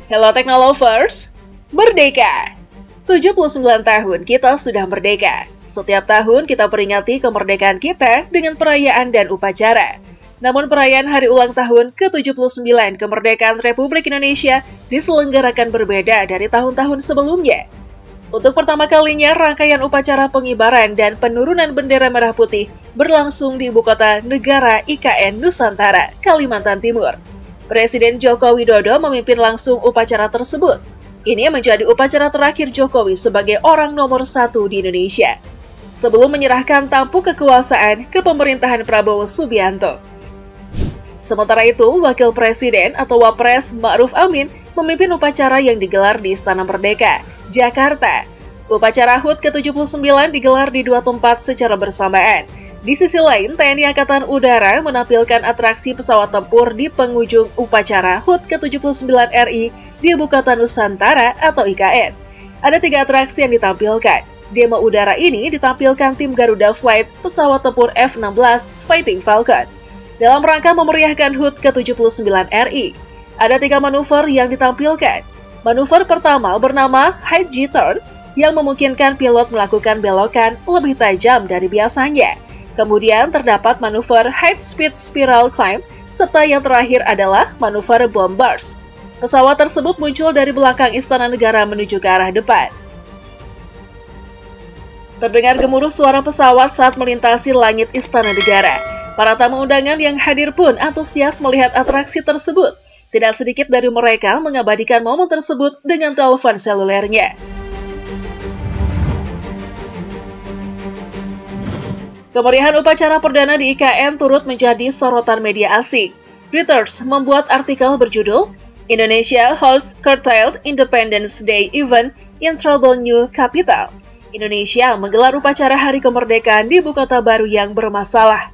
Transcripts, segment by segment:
Hello Technolovers, Merdeka! 79 tahun kita sudah merdeka. Setiap tahun kita peringati kemerdekaan kita dengan perayaan dan upacara. Namun perayaan hari ulang tahun ke-79 kemerdekaan Republik Indonesia diselenggarakan berbeda dari tahun-tahun sebelumnya. Untuk pertama kalinya, rangkaian upacara pengibaran dan penurunan bendera merah putih berlangsung di ibu kota negara IKN Nusantara, Kalimantan Timur. Presiden Joko Widodo memimpin langsung upacara tersebut. Ini menjadi upacara terakhir Jokowi sebagai orang nomor 1 di Indonesia, sebelum menyerahkan tampuk kekuasaan ke pemerintahan Prabowo Subianto. Sementara itu, Wakil Presiden atau Wapres Ma'ruf Amin memimpin upacara yang digelar di Istana Merdeka, Jakarta. Upacara HUT ke-79 digelar di dua tempat secara bersamaan. Di sisi lain, TNI Angkatan Udara menampilkan atraksi pesawat tempur di penghujung upacara HUT ke-79 RI di Ibu Kota Nusantara atau IKN. Ada 3 atraksi yang ditampilkan. Demo udara ini ditampilkan tim Garuda Flight pesawat tempur F-16 Fighting Falcon dalam rangka memeriahkan HUT ke-79 RI. Ada 3 manuver yang ditampilkan. Manuver pertama bernama High G-Turn yang memungkinkan pilot melakukan belokan lebih tajam dari biasanya. Kemudian terdapat manuver High Speed Spiral Climb, serta yang terakhir adalah manuver Bomb Burst. Pesawat tersebut muncul dari belakang Istana Negara menuju ke arah depan. Terdengar gemuruh suara pesawat saat melintasi langit Istana Negara. Para tamu undangan yang hadir pun antusias melihat atraksi tersebut. Tidak sedikit dari mereka mengabadikan momen tersebut dengan telepon selulernya. Kemeriahan upacara perdana di IKN turut menjadi sorotan media asing. Reuters membuat artikel berjudul Indonesia Holds Curtailed Independence Day Event in Trouble New Capital. Indonesia menggelar upacara hari kemerdekaan di ibu kota baru yang bermasalah.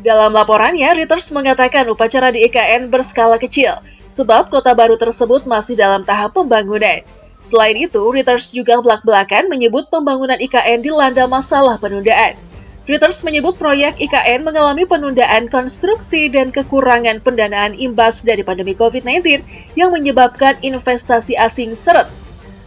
Dalam laporannya, Reuters mengatakan upacara di IKN berskala kecil, sebab kota baru tersebut masih dalam tahap pembangunan. Selain itu, Reuters juga belak-belakan menyebut pembangunan IKN dilanda masalah penundaan. Reuters menyebut proyek IKN mengalami penundaan konstruksi dan kekurangan pendanaan imbas dari pandemi COVID-19 yang menyebabkan investasi asing seret.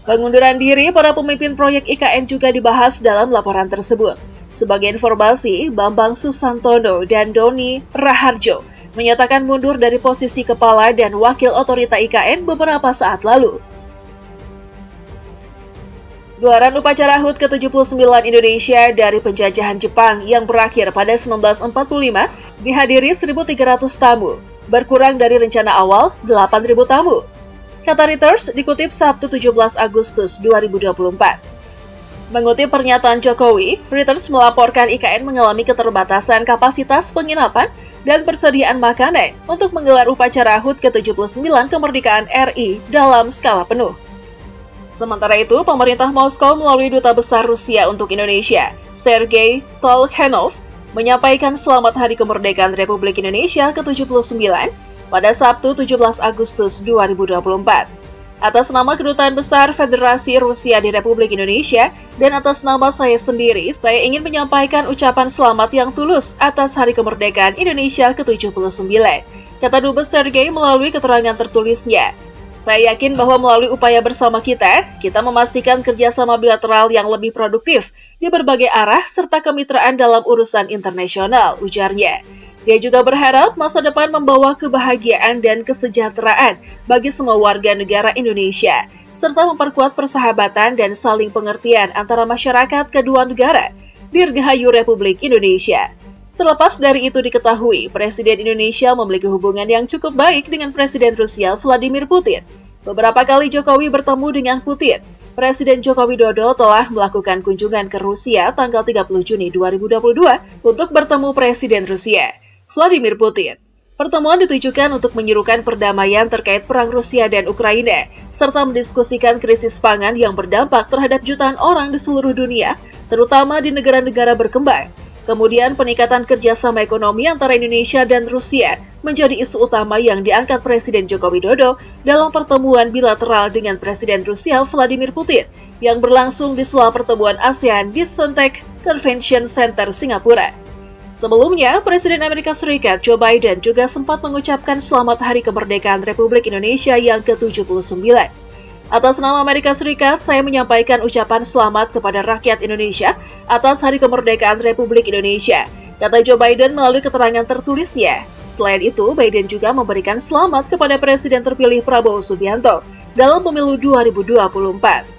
Pengunduran diri para pemimpin proyek IKN juga dibahas dalam laporan tersebut. Sebagai informasi, Bambang Susantono dan Doni Raharjo menyatakan mundur dari posisi kepala dan wakil otorita IKN beberapa saat lalu. Gelaran upacara HUT ke-79 Indonesia dari penjajahan Jepang yang berakhir pada 1945 dihadiri 1.300 tamu, berkurang dari rencana awal 8.000 tamu. Kata Reuters dikutip Sabtu 17 Agustus 2024. Mengutip pernyataan Jokowi, Reuters melaporkan IKN mengalami keterbatasan kapasitas penginapan dan persediaan makanan untuk menggelar upacara HUT ke-79 kemerdekaan RI dalam skala penuh. Sementara itu, pemerintah Moskow melalui Duta Besar Rusia untuk Indonesia, Sergei Tolkhanov, menyampaikan selamat Hari Kemerdekaan Republik Indonesia ke-79 pada Sabtu 17 Agustus 2024. Atas nama Kedutaan Besar Federasi Rusia di Republik Indonesia dan atas nama saya sendiri, saya ingin menyampaikan ucapan selamat yang tulus atas Hari Kemerdekaan Indonesia ke-79, kata Dubes Sergei melalui keterangan tertulisnya. Saya yakin bahwa melalui upaya bersama kita memastikan kerjasama bilateral yang lebih produktif di berbagai arah serta kemitraan dalam urusan internasional, ujarnya. Dia juga berharap masa depan membawa kebahagiaan dan kesejahteraan bagi semua warga negara Indonesia, serta memperkuat persahabatan dan saling pengertian antara masyarakat kedua negara. Dirgahayu Republik Indonesia. Terlepas dari itu diketahui, Presiden Indonesia memiliki hubungan yang cukup baik dengan Presiden Rusia Vladimir Putin. Beberapa kali Jokowi bertemu dengan Putin. Presiden Joko Widodo telah melakukan kunjungan ke Rusia tanggal 30 Juni 2022 untuk bertemu Presiden Rusia, Vladimir Putin. Pertemuan ditujukan untuk menyerukan perdamaian terkait perang Rusia dan Ukraina, serta mendiskusikan krisis pangan yang berdampak terhadap jutaan orang di seluruh dunia, terutama di negara-negara berkembang. Kemudian peningkatan kerjasama ekonomi antara Indonesia dan Rusia menjadi isu utama yang diangkat Presiden Joko Widodo dalam pertemuan bilateral dengan Presiden Rusia Vladimir Putin yang berlangsung di sela pertemuan ASEAN di Suntec Convention Center, Singapura. Sebelumnya, Presiden Amerika Serikat Joe Biden juga sempat mengucapkan selamat Hari Kemerdekaan Republik Indonesia yang ke-79. Atas nama Amerika Serikat, saya menyampaikan ucapan selamat kepada rakyat Indonesia atas Hari Kemerdekaan Republik Indonesia, kata Joe Biden melalui keterangan tertulisnya. Selain itu, Biden juga memberikan selamat kepada Presiden terpilih Prabowo Subianto dalam pemilu 2024.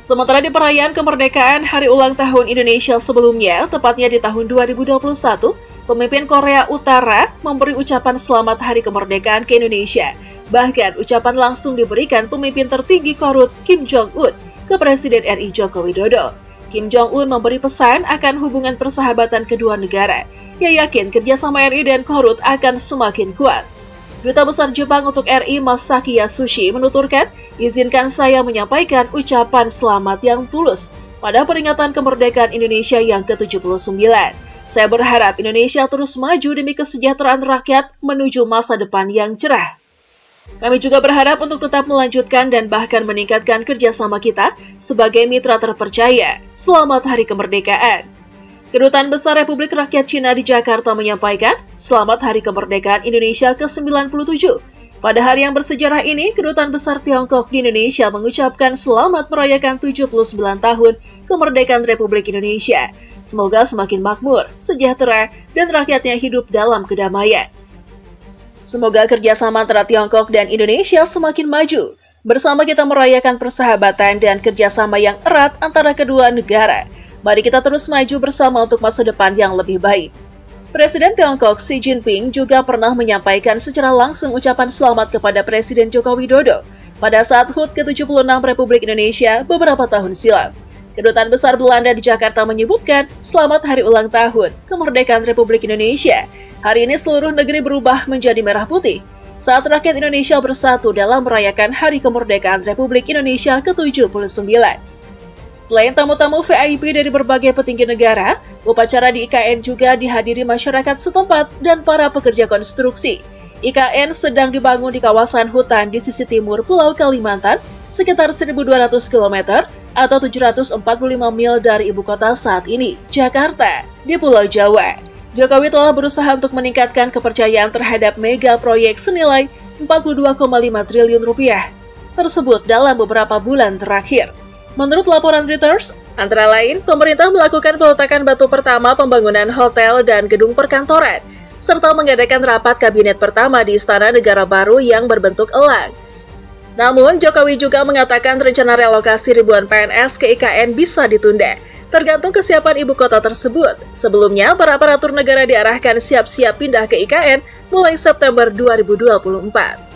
Sementara di perayaan kemerdekaan hari ulang tahun Indonesia sebelumnya, tepatnya di tahun 2021, pemimpin Korea Utara memberi ucapan selamat Hari Kemerdekaan ke Indonesia. Bahkan ucapan langsung diberikan pemimpin tertinggi Korut Kim Jong-un ke Presiden RI Joko Widodo. Kim Jong-un memberi pesan akan hubungan persahabatan kedua negara. Ia yakin kerjasama RI dan Korut akan semakin kuat. Duta Besar Jepang untuk RI Masaki Yasushi menuturkan, izinkan saya menyampaikan ucapan selamat yang tulus pada peringatan kemerdekaan Indonesia yang ke-79. Saya berharap Indonesia terus maju demi kesejahteraan rakyat menuju masa depan yang cerah. Kami juga berharap untuk tetap melanjutkan dan bahkan meningkatkan kerjasama kita sebagai mitra terpercaya. Selamat Hari Kemerdekaan. Kedutaan Besar Republik Rakyat Cina di Jakarta menyampaikan, Selamat Hari Kemerdekaan Indonesia ke-97. Pada hari yang bersejarah ini, Kedutaan Besar Tiongkok di Indonesia mengucapkan selamat merayakan 79 tahun kemerdekaan Republik Indonesia. Semoga semakin makmur, sejahtera, dan rakyatnya hidup dalam kedamaian. Semoga kerjasama antara Tiongkok dan Indonesia semakin maju. Bersama kita merayakan persahabatan dan kerjasama yang erat antara kedua negara. Mari kita terus maju bersama untuk masa depan yang lebih baik. Presiden Tiongkok Xi Jinping juga pernah menyampaikan secara langsung ucapan selamat kepada Presiden Joko Widodo pada saat HUT ke-76 Republik Indonesia beberapa tahun silam. Kedutaan Besar Belanda di Jakarta menyebutkan, Selamat Hari Ulang Tahun Kemerdekaan Republik Indonesia. Hari ini seluruh negeri berubah menjadi merah putih saat rakyat Indonesia bersatu dalam merayakan Hari Kemerdekaan Republik Indonesia ke-79. Selain tamu-tamu VIP dari berbagai petinggi negara, upacara di IKN juga dihadiri masyarakat setempat dan para pekerja konstruksi. IKN sedang dibangun di kawasan hutan di sisi timur Pulau Kalimantan, sekitar 1.200 km atau 745 mil dari ibu kota saat ini, Jakarta, di Pulau Jawa. Jokowi telah berusaha untuk meningkatkan kepercayaan terhadap mega proyek senilai 42,5 triliun rupiah tersebut dalam beberapa bulan terakhir. Menurut laporan Reuters, antara lain, pemerintah melakukan peletakan batu pertama pembangunan hotel dan gedung perkantoran, serta mengadakan rapat kabinet pertama di Istana Negara Baru yang berbentuk elang. Namun, Jokowi juga mengatakan rencana relokasi ribuan PNS ke IKN bisa ditunda, tergantung kesiapan ibu kota tersebut. Sebelumnya, para aparatur negara diarahkan siap-siap pindah ke IKN mulai September 2024.